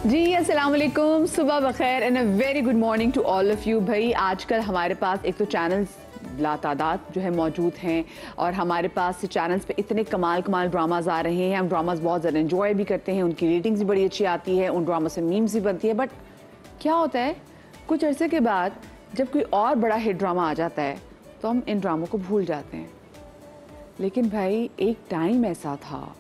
जी अस्सलाम वालेकुम, सुबह बखैर and a very good morning to all of you. भाई आजकल हमारे पास एक तो चैनल्स लातादाद जो है मौजूद हैं और हमारे पास चैनल्स पे इतने कमाल ड्रामाज आ रहे हैं। हम ड्रामाज बहुत ज़्यादा एंजॉय भी करते हैं, उनकी रेटिंग्स भी बड़ी अच्छी आती है, उन ड्रामा से मीम्स भी बनती है। बट क्या होता है, कुछ अरसे के बाद जब कोई और बड़ा हिट ड्रामा आ जाता है तो हम इन ड्रामों को भूल जाते हैं। लेकिन भाई एक टाइम ऐसा था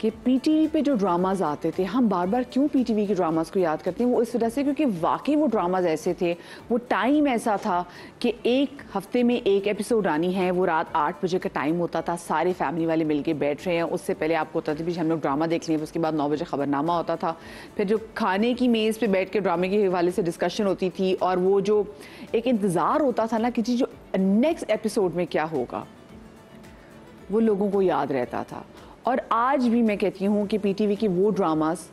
कि पीटीवी पे जो ड्रामाज आते थे, हम बार बार क्यों पीटीवी के ड्रामाज को याद करते हैं, वो इस वजह से क्योंकि वाकई वो ड्रामाज ऐसे थे, वो टाइम ऐसा था कि एक हफ्ते में एक एपिसोड आनी है। वो रात 8 बजे का टाइम होता था, सारे फैमिली वाले मिलके बैठ रहे हैं। उससे पहले आपको होता था भी हम लोग ड्रामा देख लें, उसके बाद 9 बजे खबरनामा होता था। फिर जो खाने की मेज़ पर बैठ के ड्रामे के हवाले से डिस्कशन होती थी और वो जो एक इंतज़ार होता था ना कि जी जो नेक्स्ट एपिसोड में क्या होगा, वो लोगों को याद रहता था। और आज भी मैं कहती हूँ कि पीटीवी की वो ड्रामास,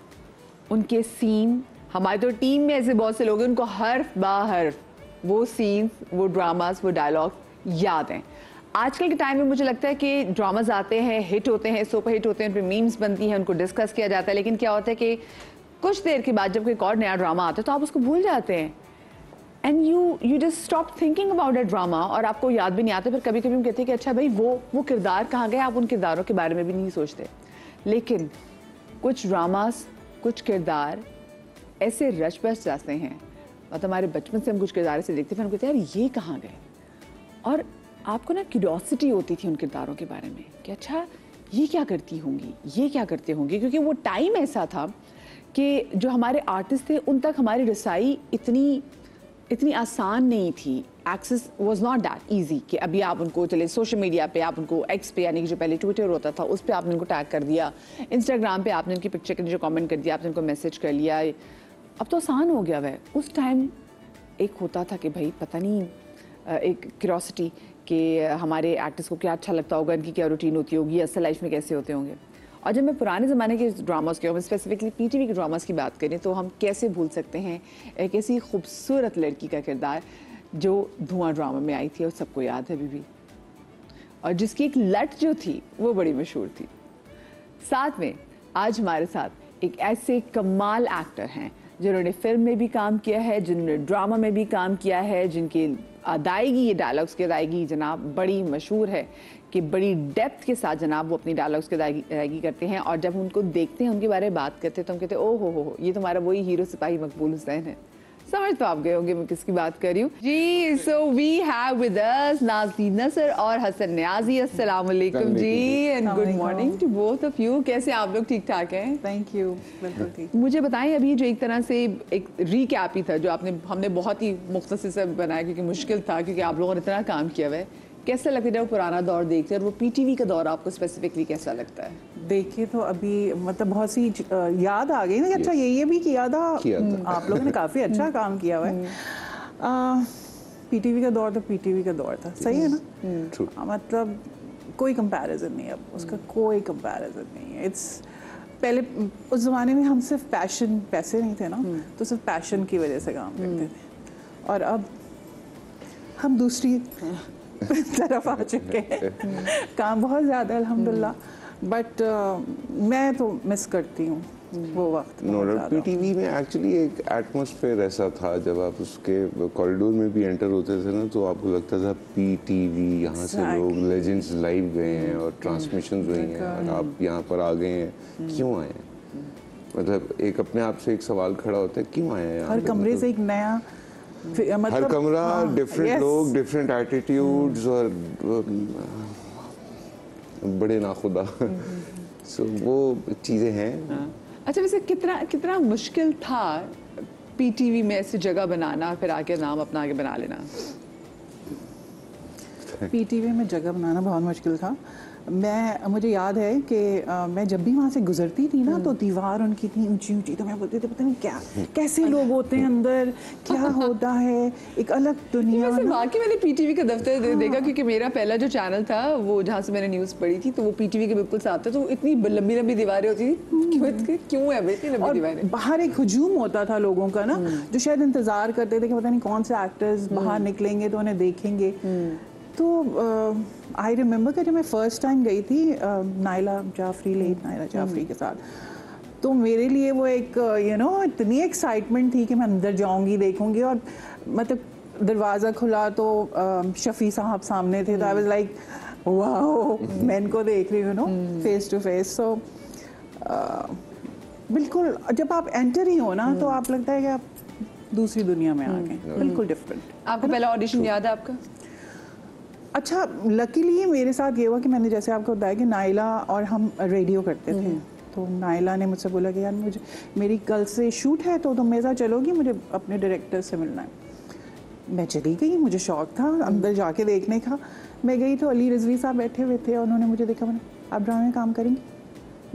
उनके सीन, हमारी तो टीम में ऐसे बहुत से लोग हैं उनको हर्फ बा हर्फ वो सीन्स, वो ड्रामास, वो डायलॉग याद हैं। आजकल के टाइम में मुझे लगता है कि ड्रामास आते हैं, हिट होते हैं, सुपर हिट होते हैं, उन पर मीम्स बनती हैं, उनको डिस्कस किया जाता है। लेकिन क्या होता है कि कुछ देर के बाद जब कोई और नया ड्रामा आता है तो आप उसको भूल जाते हैं and you just stop thinking about that drama, और आपको याद भी नहीं आता। फिर कभी कभी हम कहते हैं कि अच्छा भाई वो किरदार कहाँ गए, आप उन किरदारों के बारे में भी नहीं सोचते। लेकिन कुछ ड्रामास, कुछ किरदार ऐसे रच बस जाते हैं, मतलब हमारे बचपन से हम कुछ किरदार से देखते हैं, फिर हम कहते हैं यार ये कहाँ गए, और आपको ना क्यूरियोसिटी होती थी उन किरदारों के बारे में कि अच्छा ये क्या करती होंगी, ये क्या करते होंगे। क्योंकि वो टाइम ऐसा था कि जो हमारे आर्टिस्ट थे उन तक हमारी रसाई इतनी आसान नहीं थी। Access was not that easy कि अभी आप उनको चले सोशल मीडिया पे, आप उनको एक्स पे यानी कि जो पहले ट्विटर होता था उस पे आपने उनको टैग कर दिया, इंस्टाग्राम पे आपने उनकी पिक्चर के नीचे कमेंट कर दिया, आपने उनको मैसेज कर लिया। अब तो आसान हो गया वह। उस टाइम एक होता था कि भाई पता नहीं, एक क्यूरियोसिटी कि हमारे आर्टिस्ट को क्या अच्छा लगता होगा, इनकी क्या रूटीन होती होगी, असल लाइफ में कैसे होते होंगे। और जब मैं पुराने ज़माने के ड्रामास के, स्पेसिफिकली पीटीवी के ड्रामास की बात करें, तो हम कैसे भूल सकते हैं एक ऐसी खूबसूरत लड़की का किरदार जो धुआं ड्रामा में आई थी और सबको याद है अभी भी, और जिसकी एक लट जो थी वो बड़ी मशहूर थी। साथ में आज हमारे साथ एक ऐसे कमाल एक्टर हैं जिन्होंने फिल्म में भी काम किया है, जिन्होंने ड्रामा में भी काम किया है, जिनकी अदायगी, ये डायलॉग्स की अदायगी जनाब बड़ी मशहूर है कि बड़ी डेप्थ के साथ जनाब वो अपनी डायलॉग्स की अदायगी करते हैं। और जब उनको देखते हैं, उनके बारे में बात करते हैं, तो हम कहते हैं ओ हो ये तुम्हारा वही हीरो सिपाही मकबूल हुसैन है। समझ तो आप गए होंगे मैं किसकी बात कर रही हूँ जी। So we have with us Nazneen Nasr और हसन न्याजी। अस्सलाम वालेकुम जी and good morning to both of you. कैसे आप लोग? ठीक ठाक हैं? थैंक यू, बिल्कुल ठीक। मुझे बताएं, अभी जो एक तरह से एक रीकैप ही था जो हमने बहुत ही मुख्तसर से बनाया क्योंकि मुश्किल था, क्योंकि आप लोगों ने इतना काम किया हुआ है। कैसा लगता है जब पुराना दौर देखते हैं, और वो पीटीवी का दौर आपको स्पेसिफिकली कैसा लगता है? देखिए तो अभी मतलब बहुत सी याद आ गई ना। अच्छा ये भी किया था आप लोगों ने, काफ़ी अच्छा काम किया हुआ है। पीटीवी का दौर तो पीटीवी का दौर था, सही है ना। मतलब कोई कंपैरिजन नहीं, अब उसका कोई कंपैरिजन नहीं है। इट्स पहले उस ज़माने में हम सिर्फ पैसे नहीं थे ना, तो सिर्फ पैशन की वजह से काम करते थे, और अब हम दूसरी तरफ आ चुके हैं। काम बहुत ज़्यादा है अल्हम्दुलिल्लाह, बट मैं तो मिस करती हूँ वो वक्त। पीटीवी में एक्चुअली एक एटमॉस्फेयर ऐसा था, जब आप उसके कॉरिडोर में भी एंटर होते थे ना, तो आपको लगता था पीटीवी, यहाँ से लोग लेजेंड्स लाइव गए हैं और ट्रांसमिशन हुई हैं और आप यहाँ पर आ गए हैं। क्यों आए हैं? मतलब एक अपने आप से एक सवाल खड़ा होता है, क्यों आए हैं? हर कमरे से एक नया, मतलब हर कमरा, डिफरेंट लोग, डिफरेंट एटीट्यूड्स और बड़े नाखुदा। सो वो चीज़ें हैं। अच्छा, वैसे कितना मुश्किल था पीटीवी में ऐसी जगह बनाना, फिर आके नाम अपना आगे बना लेना? पीटीवी में जगह बनाना बहुत मुश्किल था। मुझे याद है कि मैं जब भी वहाँ से गुजरती थी ना, तो दीवार उनकी इतनी ऊंची ऊंची, तो मैं बोलती थी पता नहीं क्या, कैसे लोग होते हैं अंदर, क्या होता है, एक अलग दुनिया। वाकई मैंने पीटीवी का दफ्तर देखा, क्योंकि मेरा पहला जो चैनल था वो जहाँ से मैंने न्यूज़ पढ़ी थी, तो वो पीटीवी के बिल्कुल साथ था। तो इतनी लंबी लंबी दीवारें होती थी, क्यों है इतनी लंबी दीवारें? बाहर एक हुजूम होता था लोगों का ना, जो शायद इंतजार करते थे कि पता नहीं कौन से एक्टर्स बाहर निकलेंगे तो उन्हें देखेंगे। तो आई रिमेंबर कि जब मैं फ़र्स्ट टाइम गई थी नायला जाफरी, लेट नायला जाफरी के साथ, तो मेरे लिए वो एक इतनी एक्साइटमेंट थी कि मैं अंदर जाऊंगी, देखूंगी, और मतलब दरवाज़ा खुला तो शफ़ी साहब सामने थे, तो आई वाज लाइक वाओ, मैं इनको देख रही हूँ फेस टू फेस। सो बिल्कुल जब आप एंटर ही हो ना तो आप लगता है कि आप दूसरी दुनिया में आ गए, बिल्कुल डिफरेंट। आपको पहला ऑडिशन याद है आपका? अच्छा, लकीली मेरे साथ ये हुआ कि मैंने जैसे आपको बताया कि नाइला और हम रेडियो करते थे, तो नाइला ने मुझसे बोला कि यार मुझे मेरी कल से शूट है तो तुम मेरे साथ चलोगी, मुझे अपने डायरेक्टर से मिलना है। मैं चली गई, मुझे शौक था अंदर जाके देखने का। मैं गई तो अली रिजवी साहब बैठे हुए थे, उन्होंने मुझे देखा, मैंने आप ड्रामे में काम करेंगी?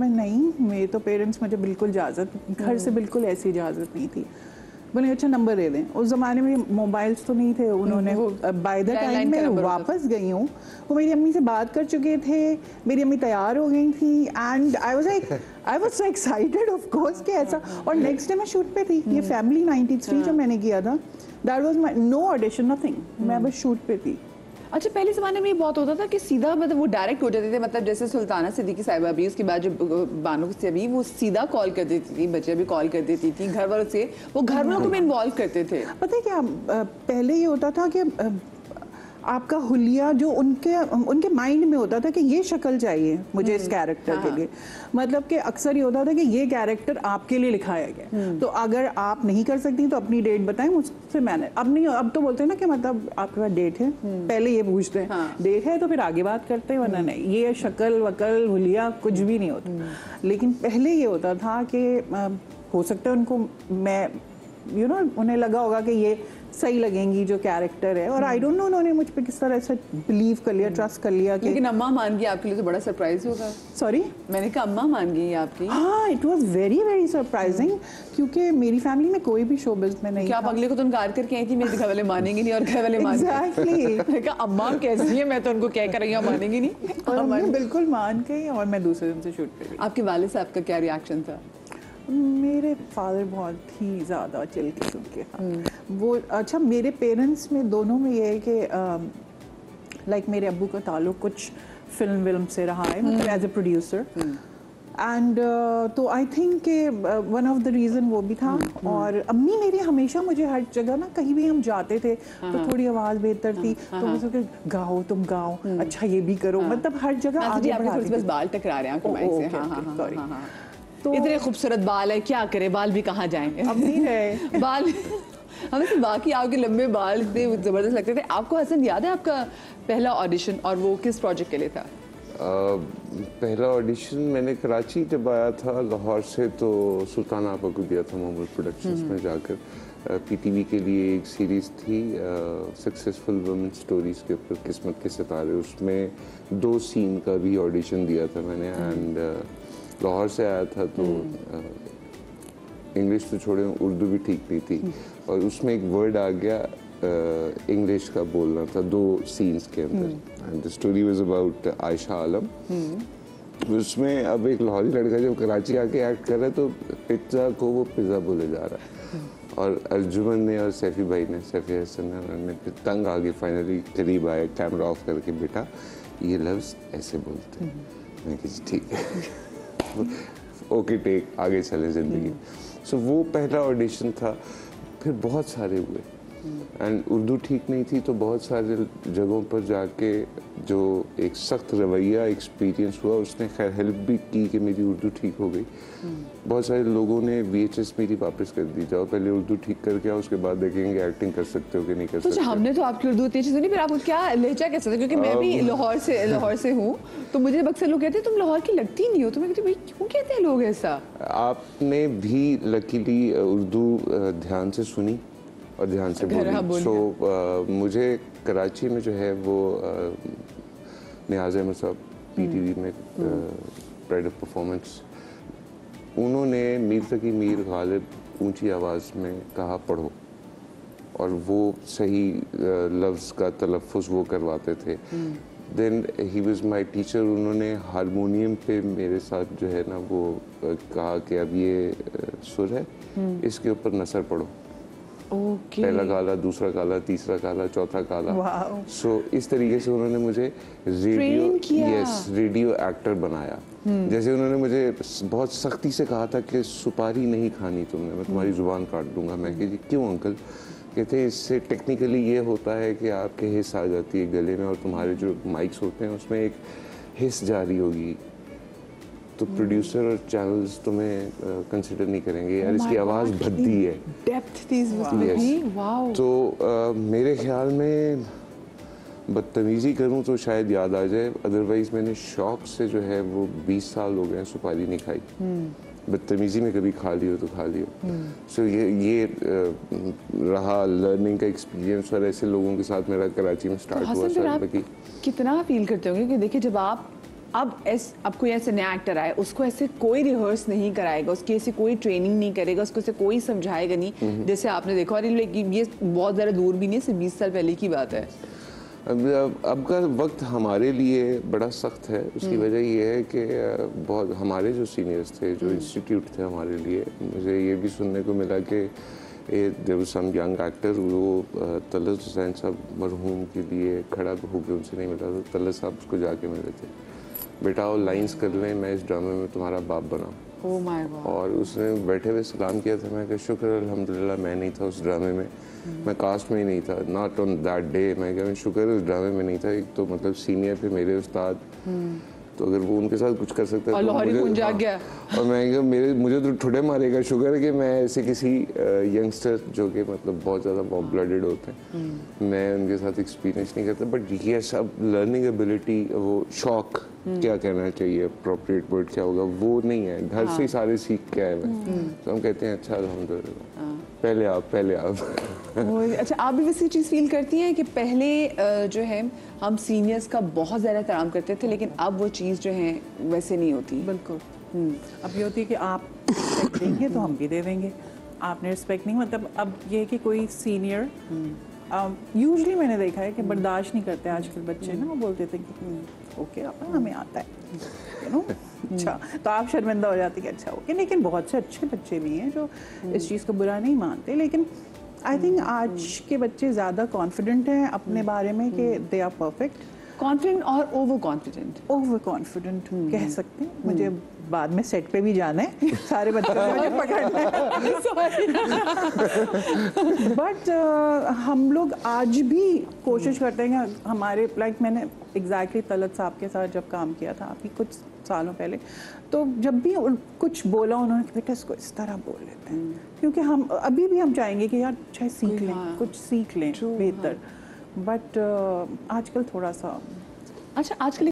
मैं नहीं, मेरे तो पेरेंट्स मुझे बिल्कुल इजाज़त, घर से बिल्कुल ऐसी इजाज़त नहीं थी। बोले अच्छा नंबर दे दें। उस ज़माने में मोबाइल्स तो नहीं थे, उन्होंने बाय द टाइम मैं वापस गई हूँ वो मेरी अम्मी से बात कर चुके थे, मेरी अम्मी तैयार हो गई थी, and I was so excited of course कि ऐसा। और नेक्स्ट डे मैं शूट पे थी, ये फैमिली 93 जो मैंने किया था, that was my no audition nothing, मैं बस शूट पे थी। अच्छा, पहले ज़माने में ये बहुत होता था कि सीधा मतलब वो डायरेक्ट हो जाते थे, मतलब जैसे सुल्ताना सिद्दीकी साहिबा भी, उसके बाद जो बानो से अभी वो सीधा कॉल कर देती थी, बच्चे भी कॉल कर देती थी, घर वालों से वो घर वालों को भी इन्वॉल्व करते थे। पता है क्या, पहले ये होता था कि आपका हुलिया जो उनके माइंड में होता था कि ये शक्ल चाहिए मुझे इस कैरेक्टर के लिए, मतलब कि अक्सर ये होता था कि ये कैरेक्टर आपके लिए लिखाया गया, तो अगर आप नहीं कर सकती तो अपनी डेट बताएं मुझसे, मैंने अब नहीं, अब तो बोलते हैं ना कि मतलब आपके पास डेट है, पहले ये पूछते हैं डेट है तो फिर आगे बात करते हैं, वरना नहीं, ये शक्ल वकल हुलिया कुछ भी नहीं होता। लेकिन पहले ये होता था कि हो सकता है उनको मैं उन्हें लगा होगा कि ये सही लगेंगी जो कैरेक्टर है, और आई डोंट नो उन्होंने मुझ पे किस तरह से बिलीव कर लिया, ट्रस्ट कर लिया कि। लेकिन अम्मा मान गई आपके लिए तो बड़ा सरप्राइज होगा। सॉरी, मैंने कहा अम्मा मान गई आपकी। हाँ, it was very very surprising, क्योंकि मेरी फैमिली में कोई भी शोबिज़ में नहीं था। क्या आप अगले को तो इनकार करके आई थी मेरे घर वाले मानेंगे नहीं, और घर वाले मानेंगे? एग्जैक्टली। मैंने कहा अम्मा कैसी है, मैं तो उनको कह कर रही हूँ मानेंगी नहीं, और मैं बिल्कुल मान गई, और मैं दूसरे दिन से शूट पे गई। आपके वाले साहब का क्या रिएक्शन था? मेरे फादर बहुत ही ज़्यादा चिल किस्म के हैं वो। अच्छा, मेरे पेरेंट्स में दोनों में ये है कि लाइक मेरे अब्बू का ताल्लुक कुछ फिल्म विल्म से रहा है, मतलब एज ए प्रोड्यूसर, एंड तो आई थिंक के वन ऑफ द रीज़न वो भी था। और अम्मी मेरी हमेशा मुझे हर जगह ना, कहीं भी हम जाते थे तो थोड़ी आवाज़ बेहतर थी तो वो सोचते गाओ तुम गाओ, अच्छा ये भी करो, मतलब हर जगह आगे बढ़ाती थी। बस बाल टकरा रहे हैं, सॉरी। तो इतने खूबसूरत बाल है, क्या करे, बाल भी कहाँ जाएंगे, अब नहीं रहे बाल। हमें तो बाकी आपके लंबे बाल इतने ज़बरदस्त लगते थे। आपको हसन याद है आपका पहला ऑडिशन, और वो किस प्रोजेक्ट के लिए था? पहला ऑडिशन मैंने कराची जब आया था लाहौर से, तो सुल्तान आपा को दिया था मोहम्मद प्रोडक्शंस में जाकर। पीटीवी के लिए एक सीरीज़ थी सक्सेसफुल वुमेन स्टोरीज़ के ऊपर, किस्मत के सितारे, उसमें 2 सीन का भी ऑडिशन दिया था मैंने। एंड लाहौर से आया था तो इंग्लिश तो छोड़े, उर्दू भी ठीक नहीं थी, और उसमें एक वर्ड आ गया इंग्लिश का बोलना था 2 सीन्स के अंदर। And the story was about Ayesha Alam. उसमें अब एक लाहौरी लड़का जब कराची आके एक्ट कर रहा है तो पिज्ज़ा को वो पिज़्ज़ा बोले जा रहा है, और अर्जुमन ने और सैफी भाई ने, सैफी हसन ने तंग आगे फाइनली करीब आए, कैमरा ऑफ करके, बेटा ये लफ्ज़ ऐसे बोलते हैं। मैं कहा ठीक है, ओके टेक, आगे चले ज़िंदगी। सो वो पहला ऑडिशन था। फिर बहुत सारे हुए, एंड उर्दू ठीक नहीं थी तो बहुत सारे जगहों पर जाके जो एक सख्त रवैया एक्सपीरियंस हुआ, उसने खैर हेल्प भी की कि मेरी उर्दू ठीक हो गई। बहुत सारे लोगों ने VHS मेरी वापस कर दी, जाओ पहले उर्दू ठीक करके आओ, उसके बाद देखेंगे एक्टिंग कर सकते हो कि नहीं कर सकते। हमने तो आपकी उर्दू इतनी अच्छी सुनी, फिर आप क्या लहजा कैसे था? क्योंकि मैं भी लाहौर से हूँ, तो मुझे अक्सर लोग कहते हैं तुम लाहौर की लगती नहीं हो, तो मैं कहती भाई क्यों कहते हैं लोग ऐसा? आपने भी लकीली उर्दू ध्यान से सुनी और ध्यान से बोली। सो मुझे कराची में जो है वो नियाज़ अहमद साहब PTV में प्राइड ऑफ परफॉर्मेंस, उन्होंने मीर तकी मीर गालिब ऊंची आवाज़ में कहा पढ़ो, और वो सही लफ्ज़ का तलफ़ुज़ वो करवाते थे। Then he was my teacher. उन्होंने हारमोनियम पे मेरे साथ जो है ना वो कहा कि अब ये सुर है, इसके ऊपर नसर पढ़ो। ओके। पहला काला, दूसरा काला, तीसरा काला, चौथा काला। वाओ। सो इस तरीके से उन्होंने मुझे रेडियो एक्टर बनाया। जैसे उन्होंने मुझे बहुत सख्ती से कहा था कि सुपारी नहीं खानी तुमने, मैं तुम्हारी जुबान काट दूंगा। मैं कही क्यों अंकल? कहते हैं इससे टेक्निकली ये होता है कि आपके हिस्स आ जाती है गले में और तुम्हारे जो माइक्स होते हैं उसमें एक हिस्स जारी होगी, तो प्रोड्यूसर और चैनल्स तुम्हें कंसिडर नहीं करेंगे, यार इसकी आवाज़ भद्दी है। डेप्थ थी इसमें। वाओ। तो मेरे ख्याल में बदतमीज़ी करूं तो शायद याद आ जाए, अदरवाइज मैंने शौक से जो है वो 20 साल हो गए सुपारी नहीं खाई। बदतमीज़ी में कभी खा लियो तो खा लियो। सो ये रहा लर्निंग का एक्सपीरियंस, और ऐसे लोगों के साथ मेरा कराची में स्टार्ट हुआ। सर कितना फील करते होंगे कि देखिए जब आप अब कोई ऐसे नया एक्टर आए, उसको ऐसे कोई रिहर्स नहीं कराएगा, उसकी ऐसे कोई ट्रेनिंग नहीं करेगा, उसको ऐसे कोई समझाएगा नहीं, जैसे आपने देखा। और ये बहुत ज़्यादा दूर भी नहीं है, सिर्फ 20 साल पहले की बात है। अब का वक्त हमारे लिए बड़ा सख्त है। उसकी वजह ये है कि बहुत हमारे जो सीनियर्स थे, जो इंस्टीट्यूट थे हमारे लिए, मुझे ये भी सुनने को मिला कि there was some young actor, वो तलत हुसैन साहब मरहूम के लिए खड़ा होकर उनसे नहीं मिला, तो तलत साहब उसको जाके मिले थे, बेटा वो लाइंस कर लें, मैं इस ड्रामे में तुम्हारा बाप बना। Oh my God. और उसने बैठे हुए सलाम किया था। मैं कहा शुक्र अल्हम्दुलिल्लाह मैं नहीं था उस ड्रामे में, मैं कास्ट में ही नहीं था, नॉट ऑन दैट डे। मैं कहा शुक्र उस ड्रामे में नहीं था। एक तो मतलब सीनियर थे मेरे उस्ताद, तो अगर वो उनके साथ कुछ कर सकता है तो मुझे, गया। और मैं मुझे तो ठुडे मारेगा। शुक्र है कि मैं ऐसे किसी यंगस्टर जो कि मतलब बहुत ज़्यादा वार्म ब्लडेड होते हैं, मैं उनके साथ एक्सपीरियंस नहीं करता। बट ये सब लर्निंग एबिलिटी, वो शौक क्या कहना चाहिए, अप्रोप्रिएट वर्ड क्या होगा, वो नहीं है। घर से ही सारे सीख के आए हैं, तो हम कहते हैं अच्छा अल्हम्दुलिल्लाह, पहले आप अच्छा, आप भी वैसी चीज़ फील करती हैं कि पहले जो है हम सीनियर्स का बहुत ज़्यादा एहतराम करते थे, लेकिन अब वो चीज़ जो है वैसे नहीं होती? बिल्कुल। अब ये होती है कि आप रिस्पेक्ट देंगे तो हम भी दे देंगे, आपने रिस्पेक्ट नहीं, मतलब अब ये है कि कोई सीनियर यूजुअली मैंने देखा है कि बर्दाश्त नहीं करते आजकल बच्चे ना, वो बोलते थे कि ओके अपना हमें आता है, यू नो। अच्छा, तो आप शर्मिंदा हो जाती कि अच्छा ओके। लेकिन बहुत से अच्छे बच्चे भी हैं जो इस चीज़ को बुरा नहीं मानते, लेकिन आई थिंक आज के बच्चे ज़्यादा कॉन्फिडेंट हैं अपने बारे में कि दे आर परफेक्ट। कॉन्फिडेंट और ओवर कॉन्फिडेंट? ओवर कॉन्फिडेंट कह सकते हैं। मुझे बाद में सेट पे भी जाना है, सारे बच्चों से मुझे पकड़ना है। बट हम लोग आज भी कोशिश करते हैं कि हमारे लाइक मैंने एग्जैक्टली तलत साहब के साथ जब काम किया था अभी कुछ सालों पहले, तो जब भी कुछ बोला उन्होंने बेटा इसको इस तरह बोल लेते हैं, क्योंकि हम अभी भी हम चाहेंगे कि यार चाहे सीख लें, कुछ सीख लें बेहतर। बट आजकल थोड़ा सा अच्छा आजकल